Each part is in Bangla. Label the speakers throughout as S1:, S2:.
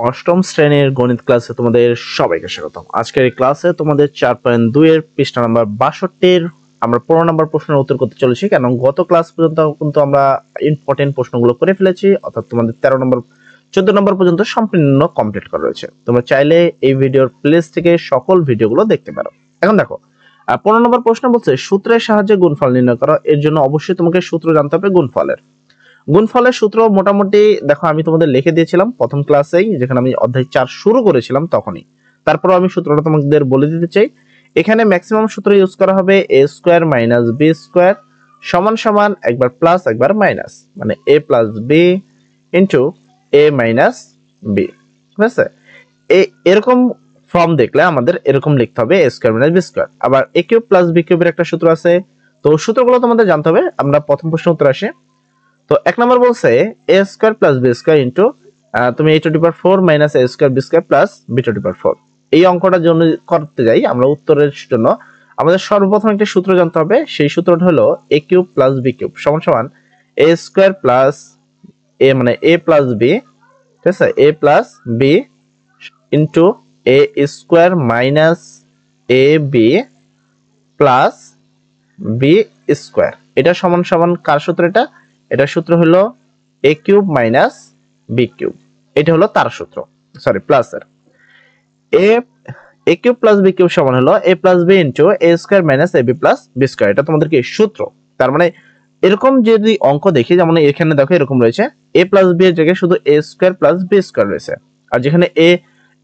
S1: অষ্টম শ্রেণীর গণিত ক্লাসে তোমাদের সবাইকে স্বাগতম। আজকের এই ক্লাসে তোমাদের 4.2 এর পৃষ্ঠা নাম্বার 62 আমরা 15 নম্বর প্রশ্নের উত্তর করতে চলেছি, কারণ গত ক্লাস পর্যন্ত কিন্তু আমরা ইম্পর্টেন্ট প্রশ্নগুলো করে ফেলেছি, অর্থাৎ তোমাদের 13 নম্বর 14 নম্বর পর্যন্ত সম্পূর্ণ কমপ্লিট করা রয়েছে। তোমরা চাইলে এই ভিডিওর প্লেলিস্ট থেকে সকল ভিডিওগুলো দেখতে পারো। এখন দেখো 15 নম্বর প্রশ্ন বলছে সূত্রের সাহায্যে গুণফল নির্ণয় করো। এর জন্য অবশ্যই তোমাকে সূত্র জানতে হবে গুণফলের। গুণফলের সূত্র মোটামুটি দেখো আমি তোমাদের লিখে দিয়েছিলাম প্রথম ক্লাসেই, যেখানে আমি অধ্যায় 4 শুরু করেছিলাম তখনই। তারপর আমি সূত্রটা তোমাদের বলে দিতে চাই। এখানে ম্যাক্সিমাম সূত্র ইউজ করা হবে a square minus b square সমান সমান একবার প্লাস একবার মাইনাস, মানে a plus b into a minus b। ঠিক আছে, এরকম ফর্ম দেখলে আমাদের এরকম লিখতে হবে a square minus b square. আবার a কিউব প্লাস b কিউবের একটা সূত্র আছে, তো সূত্রগুলো তোমাদের জানতে হবে। আমরা প্রথম প্রশ্ন উত্তর আসি। তো এক নম্বর বলছে a square plus b square into তুমি a to the power 4 minus a square b square plus b to the power 4। এই অঙ্কটার জন্য করতে যাই আমরা উত্তরের জন্য আমাদের সর্বপ্রথম একটা সূত্র জানতে হবে। সেই সূত্রটা হলো a cube plus b cube সমান সমান a স্কয়ার প্লাস a মানে a প্লাস b, ঠিক আছে, a plus b into a square minus ab plus b square. এটা সমান সমান কার সূত্র? এটা সূত্র হলো a cube minus b cube. এটা হলো তার সূত্র, সরি প্লাস এর। a cube plus b cube সমান হলো a plus b into a square minus ab plus b square. এটা তোমাদের কি সূত্র? তার মানে এরকম যদি অঙ্ক দেখি, যেমন এখানে দেখো এরকম রয়েছে a প্লাস b এর জায়গায় শুধু a square plus b square রয়েছে, আর যেখানে a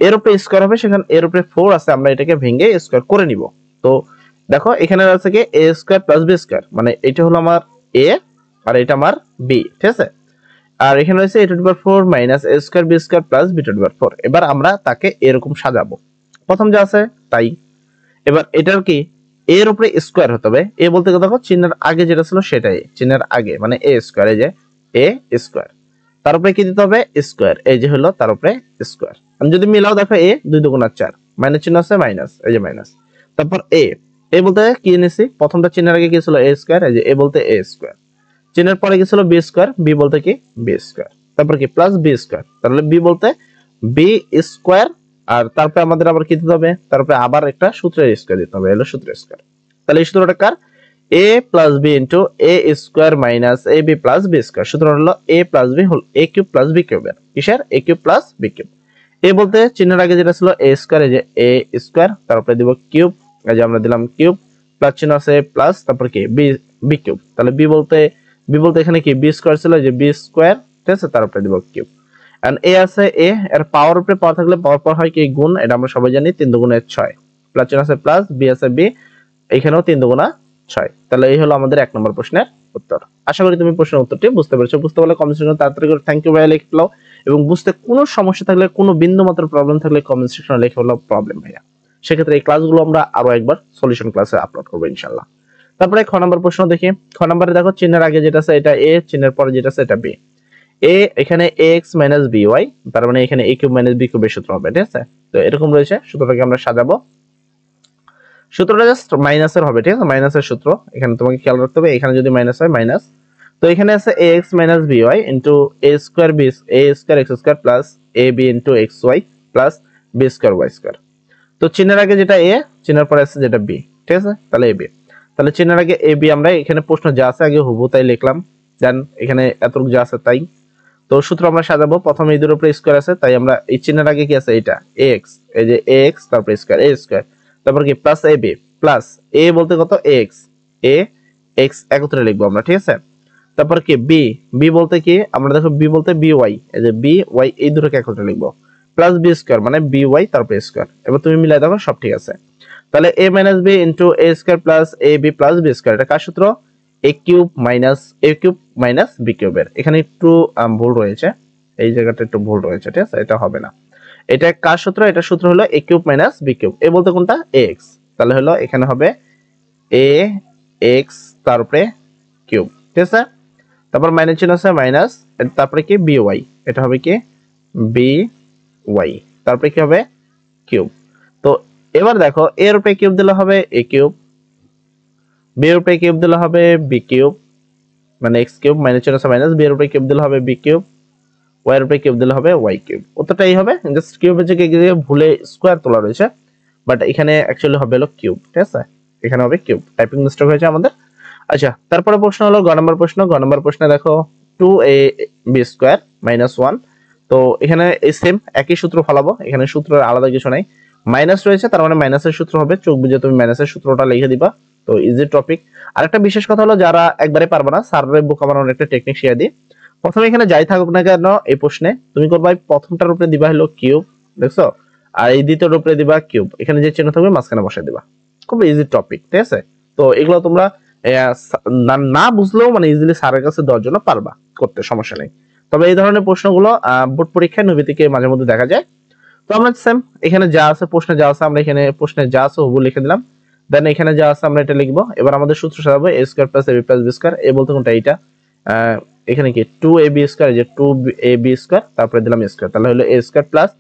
S1: এর উপরে স্কয়ার হবে সেখানে এর উপরে 4 আছে, আমরা এটাকে ভেঙে স্কয়ার করে নিব। তো দেখো এখানে আছে কি a square plus b square, মানে এটা হলো আমার a আর এটা আমার b, ঠিক আছে। আর এখানে রয়েছে a to the power 4 minus a square b square plus b to the power 4। এবার আমরা তাকে এরকম সাজাবো, প্রথম যা আছে তাই। এবার এটার কি এর উপরে স্কয়ার হতে হবে। এ বলতে দেখো চিহ্নের আগে যেটা ছিল সেটাই, চিহ্নের আগে মানে a স্কয়ার, এই যে a স্কয়ার, তার উপরে কি দিতে হবে স্কয়ার, এই যে হলো তার উপরে স্কয়ার। আমি যদি মিলাও দেখো a 2 দুগুণ 4, মাইনাস চিহ্ন আছে মাইনাস, এই যে মাইনাস। তারপর a বলতে কি এনেছি, প্রথমটা চিহ্নের আগে কি ছিল a স্কয়ার, এই যে a বলতে a স্কয়ার, চিহ্নের পরে কি ছিল b স্কয়ার, b বলতে কি b স্কয়ার, তারপর কি প্লাস b স্কয়ার, তাহলে b বলতে b স্কয়ার। আর তারপরে আমাদের আবার কি দিতে হবে, তারপরে আবার একটা সূত্রের স্কয়ার দিতে হবে, হলো সূত্রের স্কয়ার। তাহলে এই সূত্রটা কার? a plus b into a square minus ab plus b square. সূত্র হলো a প্লাস b হল a কিউব প্লাস b কিউবের, কিসের? a cube plus b cube. a বলতে চিহ্নের আগে যেটা ছিল a স্কয়ার, এই যে a স্কয়ার, তারপরে দিব কিউব, এই যে আমরা দিলাম কিউব, প্লাস চিহ্ন আছে প্লাস, তারপর কি b কিউব। তাহলে b বলতে এখানে কি b স্কয়ার ছিল, যে b স্কয়ার, ঠিক আছে, তার উপরে দিব কিউব। এন্ড a আছে a এর পাওয়ার উপরে পাওয়ার থাকলে পাওয়ার পর হয় কি গুণ, এটা আমরা সবাই জানি, 3 দুগুণে 6, প্লাস চিহ্ন আছে প্লাস, b আছে b, এখানেও 3 দুগুণা 6। তাহলে এই হলো আমাদের 1 নম্বর প্রশ্নের উত্তর। আশা করি তুমি প্রশ্নের উত্তরটি বুঝতে পেরেছো। বুঝতে পারলে কমেন্ট সেকশনে তাড়াতাড়ি করে থ্যাংক ইউ ভাই লিখে ফেলো, এবং বুঝতে কোনো সমস্যা থাকলে, কোনো বিন্দু মাত্র প্রবলেম থাকলে কমেন্ট সেকশনে লিখে ফেলো প্রবলেম ভাইয়া। সেক্ষেত্রে এই ক্লাসগুলো আমরা আরো একবার সলিউশন ক্লাসে আপলোড করবো ইনশাআল্লাহ। তারপরে খ নম্বর প্রশ্ন দেখি। খ নম্বরে দেখো চিহ্নের আগে যেটা আছে এটা a, চিহ্নের পরে যেটা আছে এটা b। a এখানে ax মাইনাস by, তার মানে এখানে a কিউব মাইনাস b কিউবের সূত্র হবে, ঠিক আছে। তো এরকম রয়েছে, সূত্রটাকে আমরা সাজাবো। সূত্রটা জাস্ট মাইনাসের হবে, ঠিক আছে, মাইনাসের সূত্র। এখানে তোমাকে খেয়াল রাখতে হবে, এখানে যদি মাইনাস হয় মাইনাস, তো এখানে আছে ax minus by into a square x square plus ab into xy plus b square y square. তো চিহ্নের আগে যেটা a, চিহ্নের পরে আছে যেটা b, ঠিক আছে, তাহলে ab। তাহলে চিহ্নের আগে ab, আমরা এখানে প্রশ্ন যা আছে আগে হুবহু তাই লিখলাম, দেন এখানে এতটুকু যা আছে তাই। তো সূত্র আমরা সাজাবো, প্রথমে এই দুটোর উপরে স্কয়ার আছে, তাই আমরা এই চিহ্নের আগে কি আছে এটা ax, এই যে ax, তারপর স্কয়ার a স্কয়ার, তারপর কি প্লাস ab, প্লাস a বলতে কত x একত্রে লিখবো আমরা, ঠিক আছে। তারপর কি b বলতে কি, আমরা দেখো b বলতে by, এই যে by এই দুটোকে একত্রে লিখবো, প্লাস b স্কয়ার মানে by তারপর স্কয়ার। এবার তুমি মিলাই দেখো সব ঠিক আছে। তাহলে a minus b into a square plus ab plus b square, এটা কার সূত্র? a কিউব মাইনাস b কিউবের। এখানে একটু ভুল রয়েছে, এই জায়গাটা একটু ভুল রয়েছে, ঠিক আছে, এটা হবে না। এটা কার সূত্র? এটা সূত্র হলো a cube minus b cube. A বলতে কোনটা? ax, তাহলে হলো এখানে হবে ax তারপরে কিউব, ঠিক আছে। তারপর মাইনাস চিহ্ন আছে মাইনাস, তারপরে কি by, এটা হবে কি by, তারপরে কি হবে কিউব। তো এবার দেখো এর উপরে কিউব দিলে হবে a কিউব, b এর উপরে কিউব দিলে হবে b কিউব, মানে x কিউব, মাইনাস চিহ্ন আছে মাইনাস, b এর উপরে কিউব দিলে হবে b কিউব, y এর উপরে কিউব দিলে হবে y কিউব। উত্তরটাই হবে, জাস্ট কিউবের জায়গায় ভুলে স্কয়ার তোলা রয়েছে, বাট এখানে অ্যাকচুয়ালি হবে হলো কিউব। ঠিক আছে, এখানে হবে কিউব, টাইপিং মিস্টেক হয়েছে আমাদের। আচ্ছা, তারপরে প্রশ্ন হলো গ নম্বর প্রশ্ন। গ নম্বর প্রশ্নে দেখো 2ab স্কয়ার মাইনাস 1। তো এখানে এই সেম একই সূত্র ফলাবো, এখানে সূত্র আলাদা কিছু নাই। মাইনাস রয়েছে তার মানে মাইনাসের সূত্র হবে, চোখ বুঝে তুমি মাইনাসের সূত্রটা লিখে দিবা। তো ইজি টপিক। আরেকটা বিশেষ কথা হলো, যারা একবারে পারবে না, স্যারের বুক বানানোর একটা টেকনিক শিখিয়ে দিই। প্রথমে এখানে যাই থাকুক না কেন এই প্রশ্নে, তুমি করবা প্রথমটার উপরে দিবা হলো কিউব, দেখছো, আর এই দ্বিতীয়টার উপরে দিবা কিউব, এখানে যে চিহ্ন থাকবে মাঝখানে বসাই দিবা। খুব ইজি টপিক, ঠিক আছে। তো এগুলো তোমরা না বুঝলেও মানে ইজিলি স্যারের কাছে দেওয়ার জন্য পারবা করতে, সমস্যা নেই। তবে এই ধরনের প্রশ্নগুলো বোর্ড পরীক্ষায় নৈবিত্তিকে মাঝে মধ্যে দেখা যায়। তো আমরা সেম এখানে যা আছে প্রশ্নে যা আছে আমরা এখানে প্রশ্নে যা আছে হুবহু লিখে দিলাম। দেন এখানে যা আছে আমরা এটা লিখবো। এবার আমাদের সূত্র সাজাবো a square plus ab plus b square. A বলতে কোনটা এইটা, এখানে কি 2ab স্কয়ার, যে 2ab স্কয়ার তারপরে দিলাম a স্কয়ার, তাহলে হলো a square plus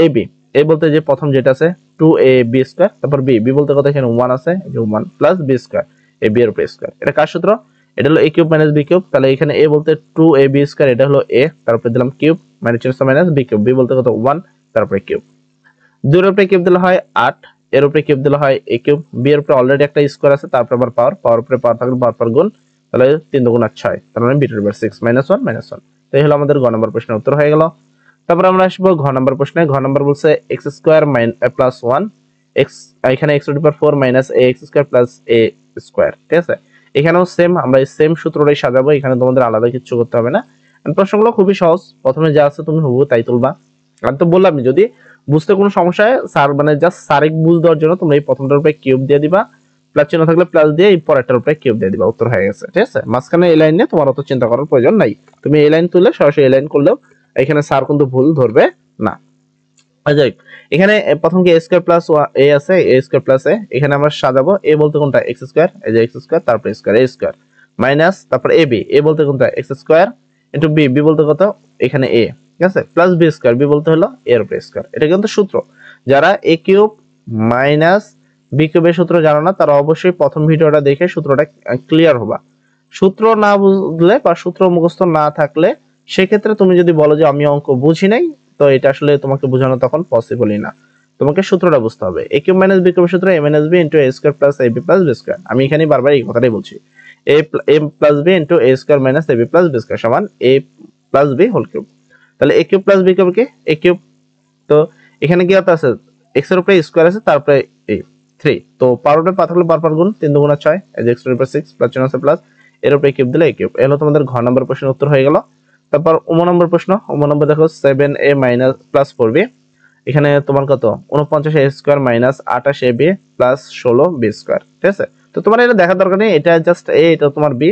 S1: ab। a বলতে যে প্রথম যেটা আছে 2ab স্কয়ার, তারপর b বলতে কত এখানে 1 আছে, যে 1 প্লাস b স্কয়ার, ab এর উপরে স্কয়ার। এটা কার সূত্র? এটা হলো a cube minus b cube. তাহলে এখানে a বলতে 2ab স্কয়ার, এটা হলো a, তারপরে দিলাম কিউব মানে চিহ্ন মাইনাস b কিউব, b বলতে কত 1 তারপরে কিউব। 2 এর উপরে কিউব দিলে হয় 8, এর উপরে কিউব দিলে হয় a কিউব, b এর উপরে অলরেডি একটা স্কয়ার আছে, তারপর আবার পাওয়ার উপরে পাওয়ার থাকলে পাওয়ার পর গুণ, তাহলে 3 দুগুণ 6, তার মানে b to the power 6 minus 1 minus 1। তো এই হলো আমাদের গ নম্বর প্রশ্নের উত্তর হয়ে গেল। তারপর আমরা আসবো ঘ নম্বর প্রশ্নে। ঘ নম্বর বলছে x স্কয়ার প্লাস 1 x, এখানে x two the power 4 minus ax square plus a square. ঠিক আছে, এখানেও সেম আমরা এই সেম সূত্রটাই সাজাবো, এখানে তোমাদের আলাদা কিছু করতে হবে না। প্রশ্নগুলো খুবই সহজ, প্রথমে যা আছে তুমি হুবহু তাই তুলবা। আমি তো বললাম যদি বুঝতে কোনো সমস্যা হয়, স্যার মানে জাস্ট সারিক বুঝ দেওয়ার জন্য তোমরা এই প্রথমটার উপরে কিউব দিয়ে দিবা, প্লাস চিহ্ন থাকলে প্লাস দিয়ে এই পরেরটার উপরে কিউব দিয়ে দিবা, উত্তর হয়ে গেছে। ঠিক আছে, মাঝখানে এই লাইন নিয়ে তোমার অত চিন্তা করার প্রয়োজন নাই, তুমি এই লাইন তুললে সরাসরি এই লাইন করলেও এখানে স্যার কিন্তু ভুল ধরবে না। যাই এখানে প্রথম কি a স্কয়ার প্লাস a আছে, a স্কয়ার প্লাস a, এখানে আমরা সাজাবো। a বলতে কোনটা x স্কয়ার, এই যে x স্কয়ার তারপর স্কয়ার a স্কয়ার মাইনাস তারপর ab, a বলতে কোনটা x square into b, b বলতে কত এখানে a, ঠিক আছে, প্লাস b স্কয়ার, b বলতে হলো a এর উপরে স্কয়ার। এটা কিন্তু সূত্র, যারা a কিউব মাইনাস b কিউবের সূত্র জানো না তারা অবশ্যই প্রথম ভিডিওটা দেখে সূত্রটা ক্লিয়ার হবা। সূত্র না বুঝলে বা সূত্র মুখস্থ না থাকলে সেক্ষেত্রে তুমি যদি বলো যে আমি অঙ্ক বুঝি নাই, তো এটা আসলে তোমাকে বোঝানো তখন পসিবলই না, তোমাকে সূত্রটা বুঝতে হবে। a কিউব মাইনাস b কিউবের সূত্র a minus b into a square plus ab plus b square. আমি এখানে বারবার এই কথাটাই বলছি, a plus b into a square minus ab plus b square সমান a plus b whole cube. তাহলে a cube plus b cube কি a কিউব, তো এখানে কি আছে x এর উপরে স্কয়ার আছে তারপরে a 3, তো পাওয়ার উপরে পাওয়ার থাকলে পাওয়ার গুণ 3 দুগুণ 6, এই যে x এর উপরে 6 প্লাস চিহ্ন আছে প্লাস, এর উপরে কিউব দিলে a কিউব। এই হলো তোমাদের ঘ নম্বর প্রশ্নের উত্তর হয়ে গেল। তারপর ওম নম্বর প্রশ্ন। ওম নম্বর দেখো 7a মাইনাস প্লাস 4b, এখানে তোমার কত 49a square minus 28ab plus 16b square. ঠিক আছে, তো তোমার এটা দেখার দরকার নেই, এটা জাস্ট a, এটা তোমার b।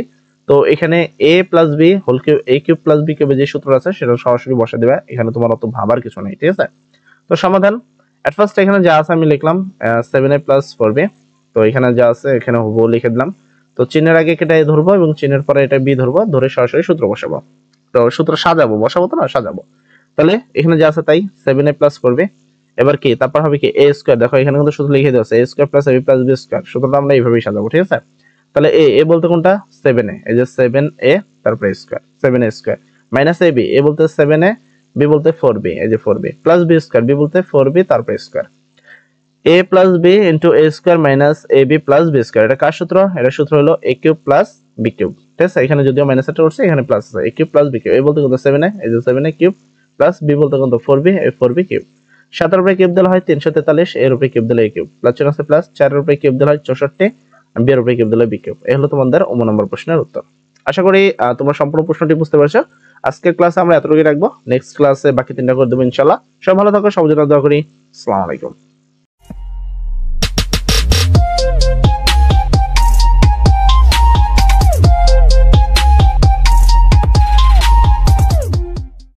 S1: তো এখানে a plus b whole cube, a cube plus b কিউবের যে সূত্র আছে সেটা সরাসরি বসা দিবে, এখানে তোমার অত ভাবার কিছু নেই। ঠিক আছে, তো সমাধান এট ফার্স্ট এখানে যা আছে আমি লিখলাম 7a প্লাস 4b, তো এখানে যা আছে এখানে হুবহু লিখে দিলাম। তো চিহ্নের আগে এটা a ধরবো এবং চিহ্নের পরে এটা b ধরবো, ধরে সরাসরি সূত্র বসাবো। তো সূত্র সাজাবো, বসাবো তো না সাজাবো। তাহলে এখানে যা আছে তাই 7a প্লাস 4b, এবার কি তারপর হবে কি a স্কয়ার, দেখো এখানে কিন্তু সূত্র লিখে দেওয়া আছে a square plus ab plus b square, সূত্রটা আমরা এইভাবেই সাজাবো। ঠিক আছে, তাহলে a বলতে কোনটা 7a, এই যে 7a তারপরে square 7a square minus ab, a বলতে 7a, b বলতে 4b, এই যে 4b plus b square, b বলতে 4b তারপরে square, a plus b into a square minus ab plus b square. এটা কার সূত্র? এটা সূত্র হলো a cube plus b cube. ঠিক আছে, এখানে যদিও মাইনাস একটা করছে এখানে প্লাস আছে, a cube plus b cube. a বলতে কত 7a, এই যে 7a কিউব প্লাস b বলতে কত 4b, এই 4b কিউব। 7 এর উপরে কিউব দিলে হয় 343, এর উপরে কিউব দিলে a কিউব, প্লাস চিহ্ন আছে প্লাস, 4 এর উপরে কিউব দিলে হয় 64, b এর উপরে কিউব দিলে b কিউব। এই হলো তোমাদের ওম নম্বর প্রশ্নের উত্তর। আশা করি তোমরা সম্পূর্ণ প্রশ্নটি বুঝতে পারছো। আজকের ক্লাসে আমরা এতটুকুই রাখবো, নেক্সট ক্লাসে বাকি তিনটা করে দেবো ইনশাআল্লাহ। সব ভালো থাকো, সবার জন্য দোয়া করি। আসসালামু আলাইকুম।